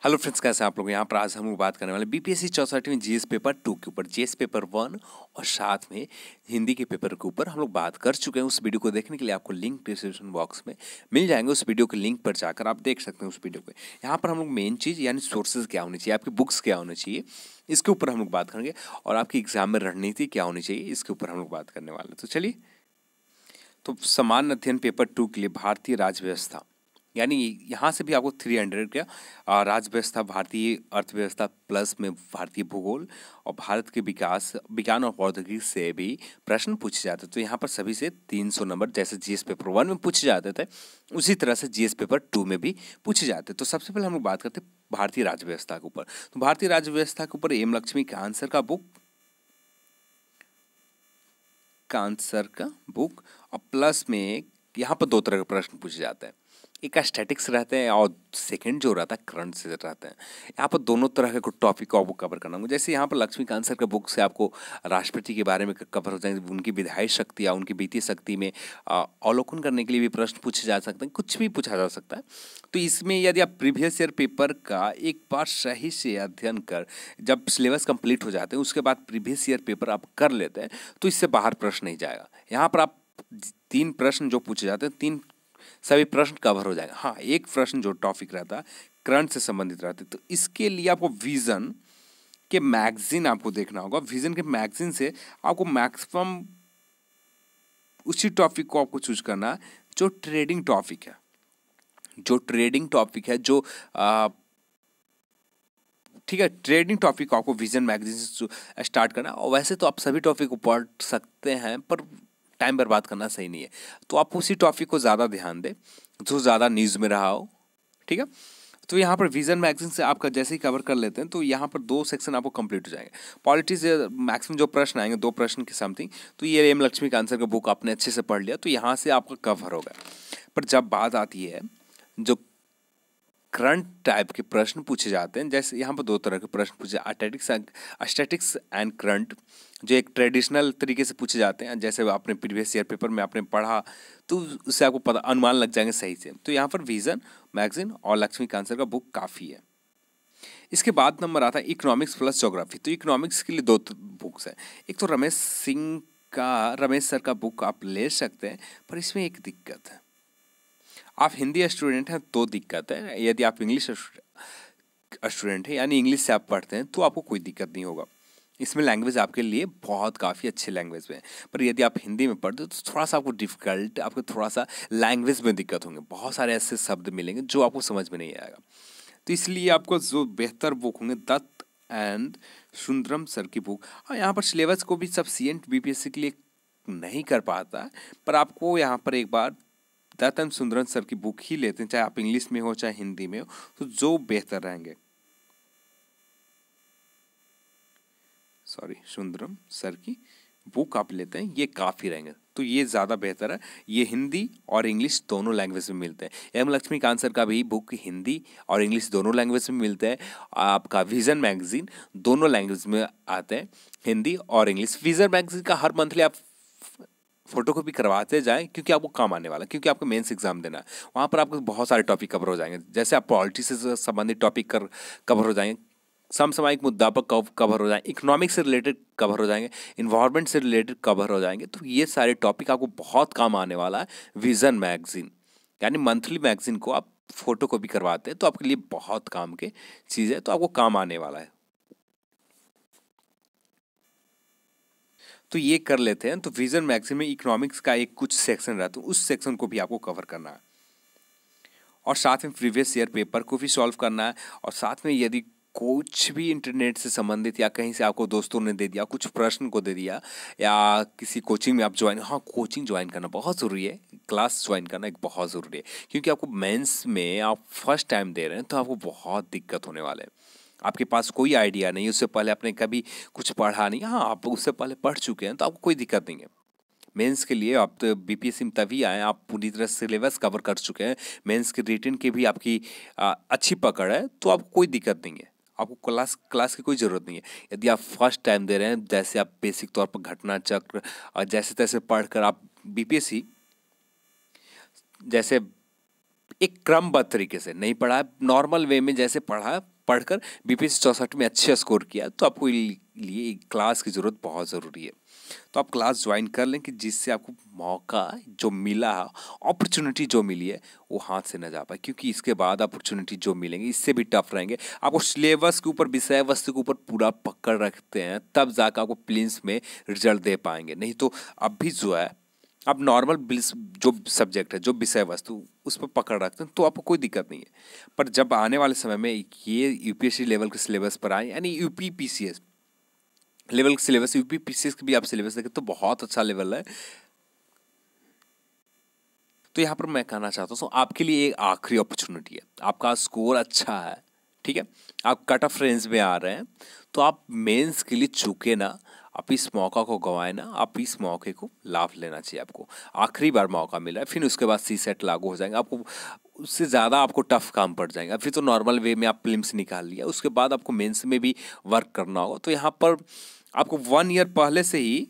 Hello friends, कैसे हैं आप लोग। यहाँ पर आज हम लोग बात करने वाले बीपीएससी 64वीं जीएस पेपर 2 के ऊपर, जीएस पेपर 1 और साथ में हिंदी के पेपर के ऊपर हम लोग बात कर चुके हैं। उस वीडियो को देखने के लिए आपको लिंक डिस्क्रिप्शन बॉक्स में मिल जाएंगे। उस वीडियो के लिंक पर जाकर आप देख सकते हैं उस वीडियो को। यहाँ पर हम लोग मेन चीज़ यानी सोर्सेज क्या होनी चाहिए, आपकी बुक्स क्या होनी चाहिए, इसके ऊपर हम लोग बात करेंगे। और आपकी एग्जाम में रणनीति क्या होनी चाहिए, इसके ऊपर हम लोग बात करने वाले हैं। तो चलिए, तो सामान्य अध्ययन पेपर 2 के लिए भारतीय राज्य व्यवस्था, यानी यहाँ से भी आपको 300 का राज्य व्यवस्था, भारतीय अर्थव्यवस्था प्लस में भारतीय भूगोल और भारत के विकास, विज्ञान और प्रौद्योगिकी से भी प्रश्न पूछे जाते थे। तो यहाँ पर सभी से 300 नंबर, जैसे जीएस पेपर 1 में पूछे जाते थे उसी तरह से जीएस पेपर 2 में भी पूछे जाते। तो सबसे पहले हम लोग बात करते भारतीय राज्य व्यवस्था के ऊपर। तो भारतीय राज्य व्यवस्था के ऊपर एम लक्ष्मी का आंसर का बुक और प्लस में यहाँ पर दो तरह के प्रश्न पूछे जाते हैं। एक स्टैटिक्स रहते हैं और सेकंड जो रहता है करंट से रहते हैं। यहाँ पर दोनों तरह के टॉपिक को आपको कवर करना होगा। जैसे यहाँ पर लक्ष्मी आंसर का बुक से आपको राष्ट्रपति के बारे में कवर हो जाएंगे, उनकी विधायी शक्ति या उनकी वित्तीय शक्ति में अवलोकन करने के लिए भी प्रश्न पूछे जा सकते हैं, कुछ भी पूछा जा सकता है। तो इसमें यदि आप प्रीवियस ईयर पेपर का एक बार सही से अध्ययन कर, जब सिलेबस कंप्लीट हो जाते हैं उसके बाद प्रीवियस ईयर पेपर आप कर लेते हैं तो इससे बाहर प्रश्न नहीं जाएगा। यहाँ पर आप 3 प्रश्न जो पूछे जाते हैं, 3 सभी प्रश्न कवर हो जाएगा। हाँ, एक प्रश्न जो टॉपिक रहता है करंट से संबंधित रहता है, तो इसके लिए आपको विजन के मैगजीन आपको देखना होगा। विजन के मैगजीन से आपको मैक्सिमम उसी टॉपिक को आपको चूज करना है जो ट्रेडिंग टॉपिक है, जो ठीक है, ट्रेडिंग टॉपिक को आपको विजन मैगजीन से स्टार्ट करना। और वैसे तो आप सभी टॉपिक को पढ़ सकते हैं, पर टाइम बर्बाद करना सही नहीं है। तो आप उसी टॉपिक को ज़्यादा ध्यान दें जो ज़्यादा न्यूज़ में रहा हो, ठीक है। तो यहाँ पर विजन मैगजीन से आपका जैसे ही कवर कर लेते हैं तो यहाँ पर 2 सेक्शन आपको कंप्लीट हो जाएंगे। पॉलिटिक्स मैक्सिमम जो प्रश्न आएंगे 2 प्रश्न के समथिंग, तो ये एम लक्ष्मी का आंसर का बुक आपने अच्छे से पढ़ लिया तो यहाँ से आपका कवर होगा। पर जब बात आती है जो करंट टाइप के प्रश्न पूछे जाते हैं, जैसे यहाँ पर 2 तरह के प्रश्न पूछे, स्टैटिक्स एंड करंट, जो एक ट्रेडिशनल तरीके से पूछे जाते हैं, जैसे आपने प्रीवियस ईयर पेपर में आपने पढ़ा तो उससे आपको पता अनुमान लग जाएंगे सही से। तो यहाँ पर विजन मैगजीन और लक्ष्मी का आंसर का बुक काफ़ी है। इसके बाद नंबर आता है इकोनॉमिक्स प्लस ज्योग्राफी। तो इकोनॉमिक्स के लिए 2 बुक्स हैं। एक तो रमेश सर का बुक आप ले सकते हैं, पर इसमें एक दिक्कत है, आप हिंदी स्टूडेंट हैं तो दिक्कत है। यदि आप इंग्लिश स्टूडेंट हैं यानी इंग्लिश से आप पढ़ते हैं तो आपको कोई दिक्कत नहीं होगा। इसमें लैंग्वेज आपके लिए बहुत काफ़ी अच्छे लैंग्वेज में है। पर यदि आप हिंदी में पढ़ते हो तो थोड़ा सा आपको डिफ़िकल्ट, आपको थोड़ा सा लैंग्वेज में दिक्कत होंगे, बहुत सारे ऐसे शब्द मिलेंगे जो आपको समझ में नहीं आएगा। तो इसलिए आपको जो बेहतर बुक होंगे दत्त एंड सुंदरम सर की बुक। हाँ, यहाँ पर सिलेबस को भी सफिशिएंट बीपीएससी के लिए नहीं कर पाता है, पर आपको यहाँ पर एक बार दत्त एंड सुंदरम सर की बुक ही लेते हैं, चाहे आप इंग्लिश में हो चाहे हिंदी में हो, तो जो बेहतर रहेंगे। सुंदरम सर की बुक आप लेते हैं, ये काफ़ी रहेंगे, तो ये ज़्यादा बेहतर है। ये हिंदी और इंग्लिश दोनों लैंग्वेज में मिलते हैं। एम लक्ष्मी आंसर का भी बुक हिंदी और इंग्लिश दोनों लैंग्वेज में मिलते हैं। आपका विजन मैगजीन दोनों लैंग्वेज में आते हैं, हिंदी और इंग्लिश। विजन मैगजीन का हर मंथली आप फोटो कॉपी करवाते जाएं, क्योंकि आपको काम आने वाला है, क्योंकि आपको मेंस एग्जाम देना है। वहाँ पर आपको बहुत सारे टॉपिक कवर हो जाएंगे, जैसे आप पॉलिटिक्स से संबंधित टॉपिक कवर हो जाएंगे, समसामयिक मुद्दा पर कवर हो जाएंगे, इकोनॉमिक्स से रिलेटेड कवर हो जाएंगे, इन्वायरमेंट से रिलेटेड कवर हो जाएंगे। तो ये सारे टॉपिक आपको बहुत काम आने वाला है। विजन मैगजीन यानी मंथली मैगजीन को आप फोटो कॉपी करवाते हैं तो आपके लिए बहुत काम के चीज़ है, तो आपको काम आने वाला है। तो ये कर लेते हैं। तो विजन मैगजीन में इकोनॉमिक्स का एक कुछ सेक्शन रहता है, उस सेक्शन को भी आपको कवर करना है और साथ में प्रीवियस ईयर पेपर को भी सॉल्व करना है। और साथ में यदि कुछ भी इंटरनेट से संबंधित या कहीं से आपको दोस्तों ने दे दिया, कुछ प्रश्न को दे दिया, या किसी कोचिंग में आप हाँ, कोचिंग ज्वाइन करना बहुत ज़रूरी है, क्लास ज्वाइन करना एक बहुत ज़रूरी है, क्योंकि आपको मेंस में आप फर्स्ट टाइम दे रहे हैं तो आपको बहुत दिक्कत होने वाले हैं। आपके पास कोई आइडिया नहीं, उससे पहले आपने कभी कुछ पढ़ा नहीं, हाँ आप उससे पहले पढ़ चुके हैं तो आपको कोई दिक्कत नहीं है। मेंस के लिए आप तो बीपीएससी में तभी आए, आप पूरी तरह सिलेबस कवर कर चुके हैं, मेंस के रिटन की भी आपकी अच्छी पकड़ है, तो आपको कोई दिक्कत नहीं है, आपको क्लास की कोई ज़रूरत नहीं है। यदि आप फर्स्ट टाइम दे रहे हैं, जैसे आप बेसिक तौर पर घटना चक्र और जैसे तैसे पढ़कर आप बीपीएससी जैसे एक क्रमबद्ध तरीके से नहीं पढ़ा है, नॉर्मल वे में जैसे पढ़ा है, पढ़कर बीपीएससी 64 में अच्छे स्कोर किया, तो आपको लिए क्लास की ज़रूरत बहुत ज़रूरी है। तो आप क्लास ज्वाइन कर लें कि जिससे आपको मौका जो मिला है, अपॉर्चुनिटी जो मिली है, वो हाथ से न जा पाए, क्योंकि इसके बाद अपॉर्चुनिटी जो मिलेंगे इससे भी टफ रहेंगे। आपको सिलेबस के ऊपर, विषय वस्तु के ऊपर पूरा पकड़ रखते हैं, तब जाकर आपको प्रीलिम्स में रिजल्ट दे पाएंगे। नहीं तो अभी जो है आप नॉर्मल जो सब्जेक्ट है, जो विषय वस्तु, उस पर पकड़ रखते हैं तो आपको कोई दिक्कत नहीं है। पर जब आने वाले समय में ये यूपीएससी लेवल के सिलेबस पर आए, यानी यूपी पीसीएस लेवल के सिलेबस, यूपी पीसीएस के भी आप सिलेबस देखें तो बहुत अच्छा लेवल है। तो यहाँ पर मैं कहना चाहता हूँ आपके लिए एक आखिरी अपॉर्चुनिटी है। आपका स्कोर अच्छा है, ठीक है, आप कट ऑफ रेंज में आ रहे हैं, तो आप मेंस के लिए चूके ना, आप इस मौका को गंवाए ना, आप इस मौके को लाभ लेना चाहिए। आपको आखिरी बार मौका मिला है, फिर उसके बाद सी सेट लागू हो जाएंगे, आपको उससे ज़्यादा आपको टफ काम पड़ जाएगा। फिर तो नॉर्मल वे में आप प्रीलिम्स निकाल लिया, उसके बाद आपको मेंस में भी वर्क करना होगा। तो यहाँ पर आपको 1 ईयर पहले से ही,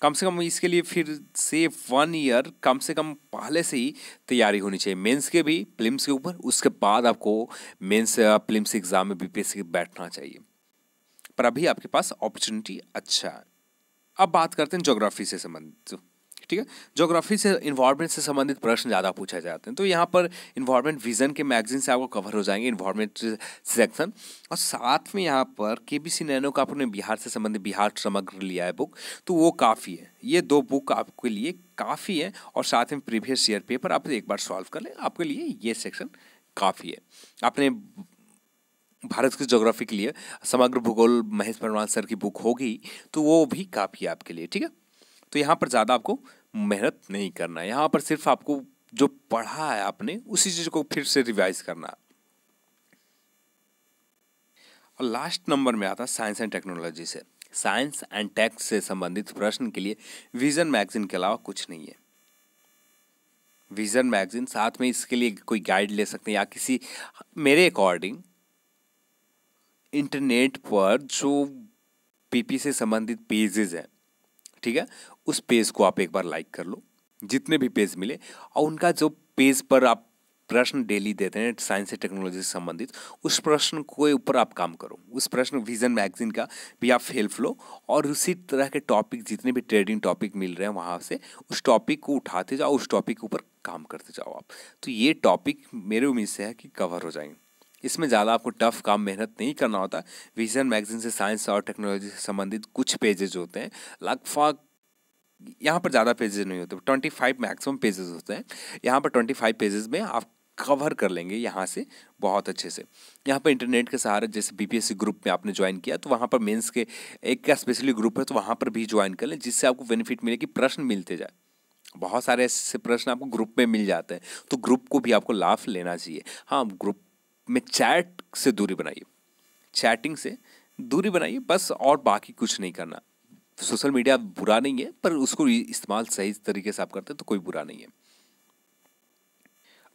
कम से कम इसके लिए फिर से 1 ईयर कम से कम पहले से ही तैयारी होनी चाहिए, मेंस के भी, प्रीलिम्स के ऊपर। उसके बाद आपको मेंस प्रीलिम्स एग्जाम में बीपीएससी के बैठना चाहिए। पर अभी आपके पास अपॉर्चुनिटी अच्छा है। अब बात करते हैं ज्योग्राफी से संबंधित, ठीक है। ज्योग्राफी से, इन्वायरमेंट से संबंधित प्रश्न ज़्यादा पूछे जाते हैं। तो यहाँ पर इन्वायरमेंट विजन के मैगजीन से आपको कवर हो जाएंगे इन्वायरमेंट सेक्शन, और साथ में यहाँ पर केबीसी नैनो का आपने बिहार से संबंधित बिहार समग्र लिया है बुक, तो वो काफ़ी है। ये 2 बुक आपके लिए काफ़ी है, और साथ में प्रीवियस ईयर पेपर आप एक बार सॉल्व कर लें, आपके लिए ये सेक्शन काफ़ी है। आपने भारत की ज्योग्राफी के लिए समग्र भूगोल महेश परमार सर की बुक होगी, तो वो भी काफ़ी है आपके लिए, ठीक है। तो यहाँ पर ज़्यादा आपको मेहनत नहीं करना है, यहाँ पर सिर्फ आपको जो पढ़ा है आपने उसी चीज़ को फिर से रिवाइज करना है। और लास्ट नंबर में आता है साइंस एंड टेक्नोलॉजी से। साइंस एंड टेक से संबंधित प्रश्न के लिए विजन मैगजीन के अलावा कुछ नहीं है। विजन मैगजीन, साथ में इसके लिए कोई गाइड ले सकते हैं, या किसी, मेरे अकॉर्डिंग इंटरनेट पर जो पीपी से संबंधित पेजेस हैं, ठीक है, उस पेज को आप एक बार लाइक कर लो, जितने भी पेज मिले, और उनका जो पेज पर आप प्रश्न डेली देते हैं साइंस से टेक्नोलॉजी से संबंधित, उस प्रश्न के ऊपर आप काम करो। उस प्रश्न विजन मैगजीन का भी आप हेल्प लो, और उसी तरह के टॉपिक, जितने भी ट्रेडिंग टॉपिक मिल रहे हैं वहाँ से उस टॉपिक को उठाते जाओ, उस टॉपिक के ऊपर काम करते जाओ आप। तो ये टॉपिक मेरे उम्मीद से है कि कवर हो जाएंगे। इसमें ज़्यादा आपको टफ काम, मेहनत नहीं करना होता। विजन मैगजीन से साइंस और टेक्नोलॉजी से संबंधित कुछ पेजेस होते हैं, लगभग यहाँ पर ज़्यादा पेजेस नहीं होते, 25 मैक्सिमम पेजेस होते हैं। यहाँ पर 25 पेजेस में आप कवर कर लेंगे यहाँ से बहुत अच्छे से। यहाँ पर इंटरनेट के सहारे, जैसे बीपीएससी ग्रुप में आपने ज्वाइन किया, तो वहाँ पर मेंस के एक का स्पेशली ग्रुप है, तो वहाँ पर भी ज्वाइन कर लें, जिससे आपको बेनिफिट मिले कि प्रश्न मिलते जाए। बहुत सारे ऐसे प्रश्न आपको ग्रुप में मिल जाते हैं, तो ग्रुप को भी आपको लाभ लेना चाहिए। हाँ, ग्रुप में चैट से दूरी बनाइए, चैटिंग से दूरी बनाइए बस, और बाकी कुछ नहीं करना। सोशल मीडिया बुरा नहीं है, पर उसको इस्तेमाल सही तरीके से आप करते हैं तो कोई बुरा नहीं है।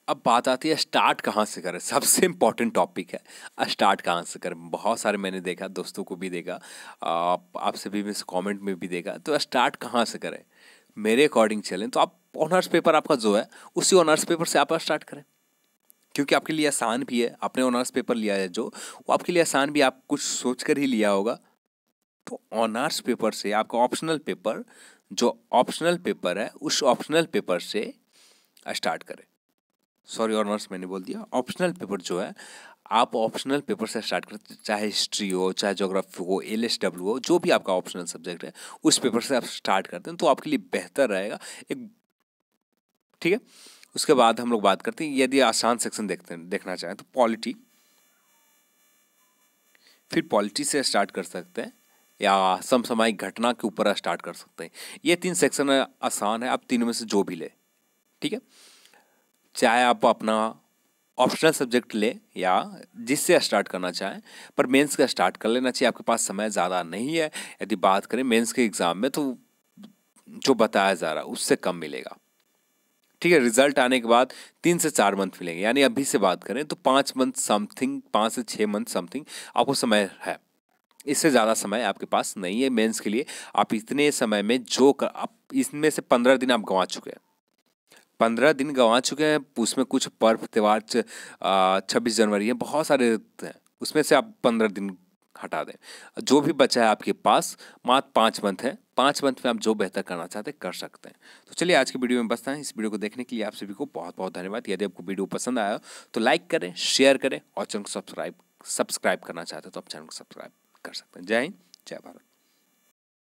अब बात आती है स्टार्ट कहाँ से करें। सबसे इम्पॉर्टेंट टॉपिक है स्टार्ट कहाँ से करें। बहुत सारे मैंने देखा, दोस्तों को भी देखा, आपसे भी कमेंट में भी देखा। तो स्टार्ट कहाँ से करें, मेरे अकॉर्डिंग चलें तो आप ऑनर्स पेपर आपका जो है, उसी ऑनर्स पेपर से आप स्टार्ट करें, क्योंकि आपके लिए आसान भी है। आपने ऑनर्स पेपर लिया है जो, वो आपके लिए आसान भी, आप कुछ सोच कर ही लिया होगा। तो ऑनर्स पेपर से आपका ऑप्शनल पेपर, जो ऑप्शनल पेपर है, उस ऑप्शनल पेपर से स्टार्ट करें। सॉरी, ऑनर्स मैंने बोल दिया। ऑप्शनल पेपर जो है, आप ऑप्शनल पेपर से स्टार्ट करें, चाहे हिस्ट्री हो, चाहे ज्योग्राफी हो, एलएसडब्ल्यू हो, जो भी आपका ऑप्शनल सब्जेक्ट है, उस पेपर से आप स्टार्ट करते हैं तो आपके लिए बेहतर रहेगा एक, ठीक है। उसके बाद हम लोग बात करते हैं, यदि आसान सेक्शन देखना चाहें तो पॉलिटी, फिर पॉलिटी से स्टार्ट कर सकते हैं, या समसामयिक घटना के ऊपर स्टार्ट कर सकते हैं। ये 3 सेक्शन आसान है, आप तीनों में से जो भी ले, ठीक है। चाहे आप अपना ऑप्शनल सब्जेक्ट ले या जिससे स्टार्ट करना चाहें, पर मेंस का स्टार्ट कर लेना चाहिए। आपके पास समय ज़्यादा नहीं है। यदि बात करें मेंस के एग्ज़ाम में, तो जो बताया जा रहा है उससे कम मिलेगा, ठीक है। रिजल्ट आने के बाद 3 से 4 मंथ मिलेंगे, यानी अभी से बात करें तो 5 मंथ समथिंग, 5 से 6 मंथ समथिंग आपको समय है। इससे ज़्यादा समय आपके पास नहीं है मेंस के लिए। आप इतने समय में आप इसमें से 15 दिन आप गंवा चुके हैं। 15 दिन गंवा चुके हैं, उसमें कुछ पर्व त्यौहार 26 जनवरी है, बहुत सारे हैं, उसमें से आप 15 दिन हटा दें। जो भी बचा है आपके पास, मात्र 5 मंथ है, 5 मंथ में आप जो बेहतर करना चाहते हैं कर सकते हैं। तो चलिए आज की वीडियो में बस था। इस वीडियो को देखने के लिए आप सभी को बहुत बहुत धन्यवाद। यदि आपको वीडियो पसंद आया तो लाइक करें, शेयर करें और चैनल को सब्सक्राइब करना चाहते हैं तो आप चैनल को सब्सक्राइब कर सकते हैं। जय हिंद, जय भारत।